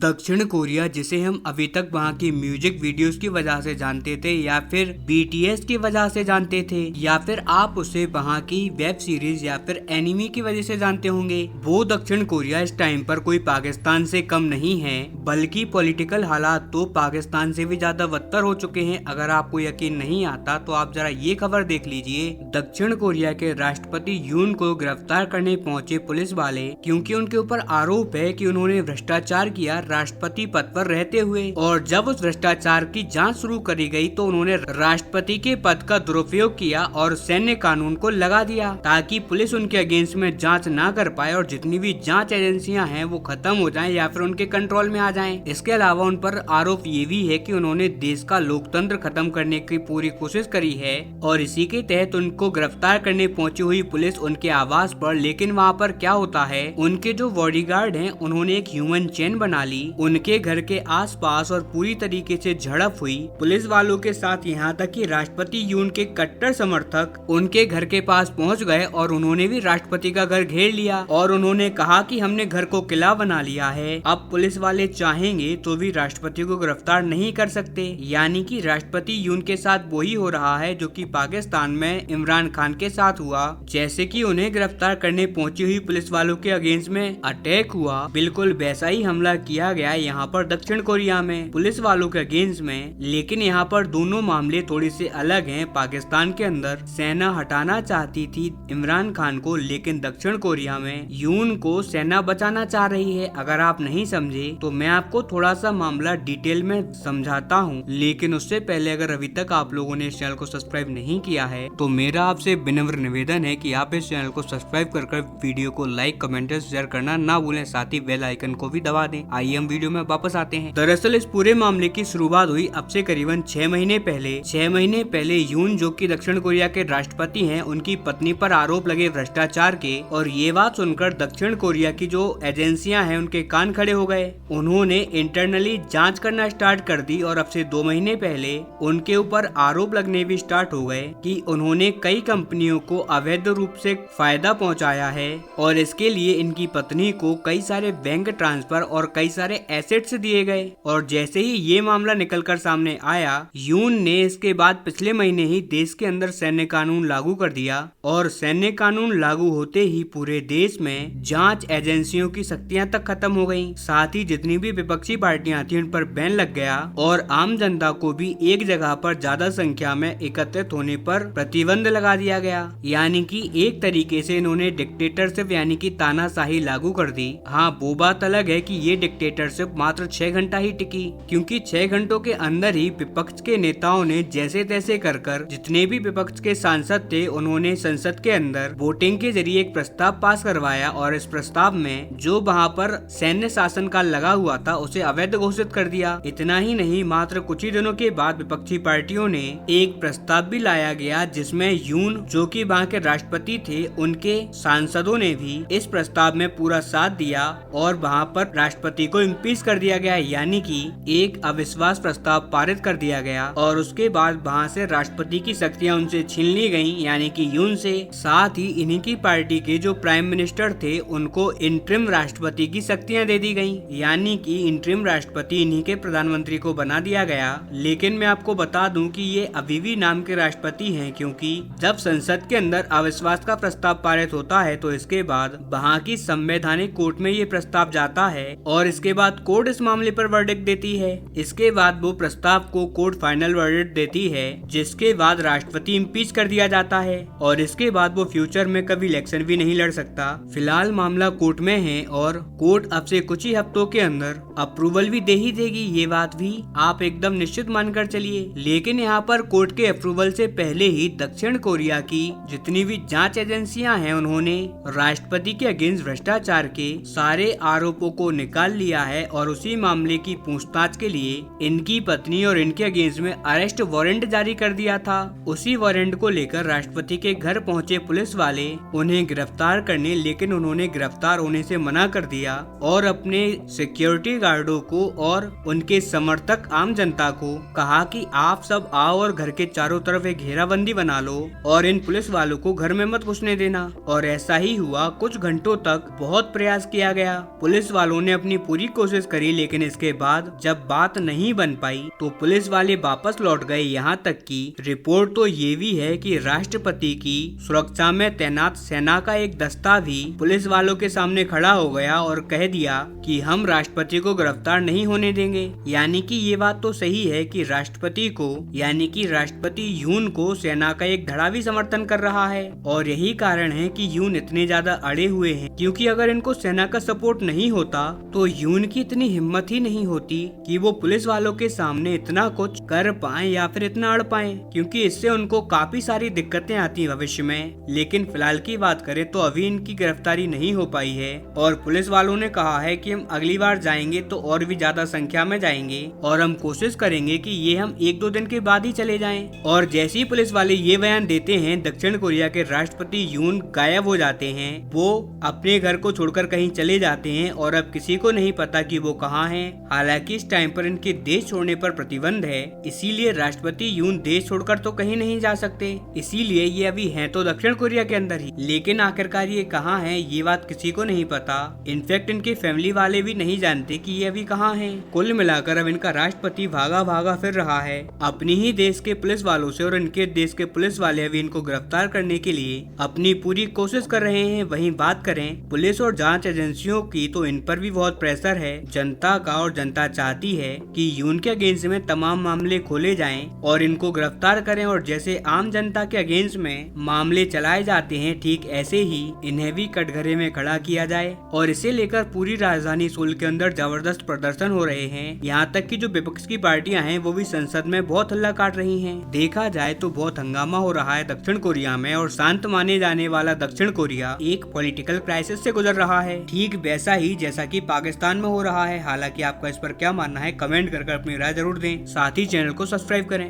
दक्षिण कोरिया, जिसे हम अभी तक वहाँ की म्यूजिक वीडियोस की वजह से जानते थे या फिर BTS की वजह से जानते थे या फिर आप उसे वहाँ की वेब सीरीज या फिर एनिमी की वजह से जानते होंगे, वो दक्षिण कोरिया इस टाइम पर कोई पाकिस्तान से कम नहीं है, बल्कि पॉलिटिकल हालात तो पाकिस्तान से भी ज्यादा बदतर हो चुके हैं। अगर आपको यकीन नहीं आता तो आप जरा ये खबर देख लीजिए। दक्षिण कोरिया के राष्ट्रपति यून को गिरफ्तार करने पहुंचे पुलिस वाले, क्योंकि उनके ऊपर आरोप है कि उन्होंने भ्रष्टाचार किया राष्ट्रपति पद पर रहते हुए, और जब उस भ्रष्टाचार की जांच शुरू करी गई तो उन्होंने राष्ट्रपति के पद का दुरुपयोग किया और सैन्य कानून को लगा दिया ताकि पुलिस उनके अगेंस्ट में जांच ना कर पाए और जितनी भी जांच एजेंसियां हैं वो खत्म हो जाएं या फिर उनके कंट्रोल में आ जाएं। इसके अलावा उन पर आरोप ये भी है कि उन्होंने देश का लोकतंत्र खत्म करने की पूरी कोशिश करी है, और इसी के तहत उनको गिरफ्तार करने पहुंची हुई पुलिस उनके आवास पर। लेकिन वहाँ पर क्या होता है, उनके जो बॉडीगार्ड हैं उन्होंने एक ह्यूमन चेन बना ली उनके घर के आसपास और पूरी तरीके से झड़प हुई पुलिस वालों के साथ, यहाँ तक कि राष्ट्रपति यून के कट्टर समर्थक उनके घर के पास पहुँच गए और उन्होंने भी राष्ट्रपति का घर घेर लिया और उन्होंने कहा कि हमने घर को किला बना लिया है, अब पुलिस वाले चाहेंगे तो भी राष्ट्रपति को गिरफ्तार नहीं कर सकते। यानी कि राष्ट्रपति यून के साथ वही हो रहा है जो कि पाकिस्तान में इमरान खान के साथ हुआ। जैसे कि उन्हें गिरफ्तार करने पहुंची हुई पुलिस वालों के अगेंस्ट में अटैक हुआ, बिल्कुल वैसा ही हमला किया गया यहाँ पर दक्षिण कोरिया में पुलिस वालों के अगेंस्ट में। लेकिन यहाँ पर दोनों मामले थोड़ी से अलग हैं। पाकिस्तान के अंदर सेना हटाना चाहती थी इमरान खान को, लेकिन दक्षिण कोरिया में यून को सेना बचाना चाह रही है। अगर आप नहीं समझे तो मैं आपको थोड़ा सा मामला डिटेल में समझाता हूँ, लेकिन उससे पहले अगर अभी तक आप लोगों ने इस चैनल को सब्सक्राइब नहीं किया है तो मेरा आपसे विनम्र निवेदन है कि आप इस चैनल को सब्सक्राइब कर वीडियो को लाइक, कमेंट, शेयर करना ना भूलें, साथ ही बेल आइकन को भी दबा दें। आइए हम वीडियो में वापस आते हैं। दरअसल इस पूरे मामले की शुरुआत हुई अब से करीबन 6 महीने पहले। 6 महीने पहले यून, जो कि दक्षिण कोरिया के राष्ट्रपति हैं, उनकी पत्नी पर आरोप लगे भ्रष्टाचार के, और ये बात सुनकर दक्षिण कोरिया की जो एजेंसियां हैं उनके कान खड़े हो गए। उन्होंने इंटरनली जांच करना स्टार्ट कर दी और अब से 2 महीने पहले उनके ऊपर आरोप लगने भी स्टार्ट हो गए कि उन्होंने कई कंपनियों को अवैध रूप से फायदा पहुंचाया है, और इसके लिए इनकी पत्नी को कई सारे बैंक ट्रांसफर और कई सारे एसेट्स दिए गए। और जैसे ही ये मामला निकलकर सामने आया, यून ने इसके बाद पिछले महीने ही देश के अंदर सैन्य कानून लागू कर दिया, और सैन्य कानून लागू होते ही पूरे देश में जांच एजेंसियों की शक्तियां तक खत्म हो गयी। साथ ही जितनी भी विपक्षी पार्टियां थी उन पर बैन लग गया और आम जनता को भी एक जगह पर ज्यादा संख्या में एकत्रित होने पर प्रतिबंध लगा दिया गया। यानी कि एक तरीके से इन्होंने डिक्टेटरशिप यानी कि तानाशाही लागू कर दी। हाँ, वो बात अलग है कि ये डिक्टेटरशिप मात्र 6 घंटा ही टिकी, क्योंकि 6 घंटों के अंदर ही विपक्ष के नेताओं ने जैसे तैसे कर जितने भी विपक्ष के सांसद थे उन्होंने संसद के अंदर वोटिंग के जरिए एक प्रस्ताव पास करवाया, और इस प्रस्ताव में जो वहाँ पर सैन्य शासन काल लगा हुआ था उसे अवैध घोषित कर दिया। इतना ही नहीं, मात्र कुछ ही दिनों के बाद विपक्षी पार्टियों ने एक प्रस्ताव भी लाया गया जिसमें यून, जो कि वहाँ के राष्ट्रपति थे, उनके सांसदों ने भी इस प्रस्ताव में पूरा साथ दिया और वहाँ पर राष्ट्रपति को इम्पीच कर दिया गया, यानी कि एक अविश्वास प्रस्ताव पारित कर दिया गया। और उसके बाद वहाँ से राष्ट्रपति की शक्तियाँ उनसे छीन ली गयी, यानी कि यून से। साथ ही इन्हीं की पार्टी के जो प्राइम मिनिस्टर थे उनको इंटरिम राष्ट्रपति की शक्तियाँ दे दी गयी, यानी कि इंटरिम राष्ट्रपति इन्हीं के प्रधानमंत्री को बना दिया गया। लेकिन मैं आपको बता दूं कि ये अभी भी नाम के राष्ट्रपति हैं, क्योंकि जब संसद के अंदर अविश्वास का प्रस्ताव पारित होता है तो इसके बाद वहाँ की संवैधानिक कोर्ट में ये प्रस्ताव जाता है और इसके बाद कोर्ट इस मामले पर वर्डिक्ट देती है। इसके बाद वो प्रस्ताव को कोर्ट फाइनल वर्डिक्ट देती है, जिसके बाद राष्ट्रपति इम्पीच कर दिया जाता है और इसके बाद वो फ्यूचर में कभी इलेक्शन भी नहीं लड़ सकता। फिलहाल मामला कोर्ट में है और कोर्ट अब से कुछ ही हफ्तों के अंदर अप्रूवल भी दे ही देगी, ये बात भी आप एकदम निश्चित मानकर चलिए। लेकिन यहाँ पर कोर्ट के अप्रूवल से पहले ही दक्षिण कोरिया की जितनी भी जांच एजेंसियां हैं उन्होंने राष्ट्रपति के अगेंस्ट भ्रष्टाचार के सारे आरोपों को निकाल लिया है और उसी मामले की पूछताछ के लिए इनकी पत्नी और इनके अगेंस्ट में अरेस्ट वारंट जारी कर दिया था। उसी वारंट को लेकर राष्ट्रपति के घर पहुंचे पुलिस वाले उन्हें गिरफ्तार करने, लेकिन उन्होंने गिरफ्तार होने से मना कर दिया और अपने सिक्योरिटी गार्डों को और उनके समर्थक आम जनता को कहा कि आप सब आओ और घर के चारों तरफ एक घेराबंदी बना लो और इन पुलिस वालों को घर में मत घुसने देना। और ऐसा ही हुआ। कुछ घंटों तक बहुत प्रयास किया गया। पुलिस वालों ने अपनी पूरी कोशिश करी, लेकिन इसके बाद जब बात नहीं बन पाई तो पुलिस वाले वापस लौट गए। यहाँ तक कि रिपोर्ट तो ये भी है कि राष्ट्रपति की सुरक्षा में तैनात सेना का एक दस्ता भी पुलिस वालों के सामने खड़ा हो गया और कह दिया कि हम राष्ट्रपति को गिरफ्तार नहीं होने देंगे। यानी कि ये बात तो सही है कि राष्ट्रपति को, यानी कि राष्ट्रपति यून को सेना का एक धड़ा भी समर्थन कर रहा है। और यही कारण है कि यून इतने ज्यादा अड़े हुए हैं, क्योंकि अगर इनको सेना का सपोर्ट नहीं होता तो यून की इतनी हिम्मत ही नहीं होती कि वो पुलिस वालों के सामने इतना कुछ कर पाए या फिर इतना अड़ पाए, क्योंकि इससे उनको काफी सारी दिक्कतें आती है भविष्य में। लेकिन फिलहाल की बात करें तो अभी इनकी गिरफ्तारी नहीं हो पाई है और पुलिस वालों ने कहा है कि हम अगली बार जाएंगे तो और भी ज्यादा संख्या में जाएंगे और हम कोशिश करेंगे कि ये हम 1-2 दिन के बाद ही चले जाएं। और जैसे ही पुलिस वाले ये बयान देते हैं, दक्षिण कोरिया के राष्ट्रपति यून गायब हो जाते हैं। वो अपने घर को छोड़कर कहीं चले जाते हैं और अब किसी को नहीं पता कि वो कहाँ हैं। हालांकि इस टाइम पर इनके देश छोड़ने पर प्रतिबंध है, इसीलिए राष्ट्रपति यून देश छोड़कर तो कहीं नहीं जा सकते, इसीलिए ये अभी हैं तो दक्षिण कोरिया के अंदर ही। लेकिन आखिरकार ये कहाँ हैं, ये बात किसी को नहीं पता। इनफैक्ट इनके फैमिली वाले भी नहीं जानते कि ये अभी कहाँ हैं। कुल मिलाकर अब इनका राष्ट्रपति भागा भागा फिर रहा है अपनी ही देश के पुलिस वालों से, और इनके देश के पुलिस वाले अभी इनको गिरफ्तार करने के लिए अपनी पूरी कोशिश कर रहे हैं। वहीं बात करें पुलिस और जांच एजेंसियों की तो इन पर भी बहुत प्रेशर है जनता का, और जनता चाहती है कि यून के अगेंस्ट में तमाम मामले खोले जाएं और इनको गिरफ्तार करें। और जैसे आम जनता के अगेंस्ट में मामले चलाए जाते हैं, ठीक ऐसे ही इन्हें भी कटघरे में खड़ा किया जाए। और इसे लेकर पूरी राजधानी सोल के अंदर जबरदस्त प्रदर्शन हो रहे हैं। यहाँ तक कि जो विपक्ष की पार्टियां हैं वो भी संसद में बहुत हल्ला काट रही हैं। देखा जाए तो बहुत हंगामा हो रहा है दक्षिण कोरिया में, और शांत माने जाने वाला दक्षिण कोरिया एक पॉलिटिकल क्राइसिस से गुजर रहा है, ठीक वैसा ही जैसा कि पाकिस्तान में हो रहा है। हालांकि आपका इस पर क्या मानना है, कमेंट कर अपनी राय जरूर दें। साथ ही चैनल को सब्सक्राइब करें।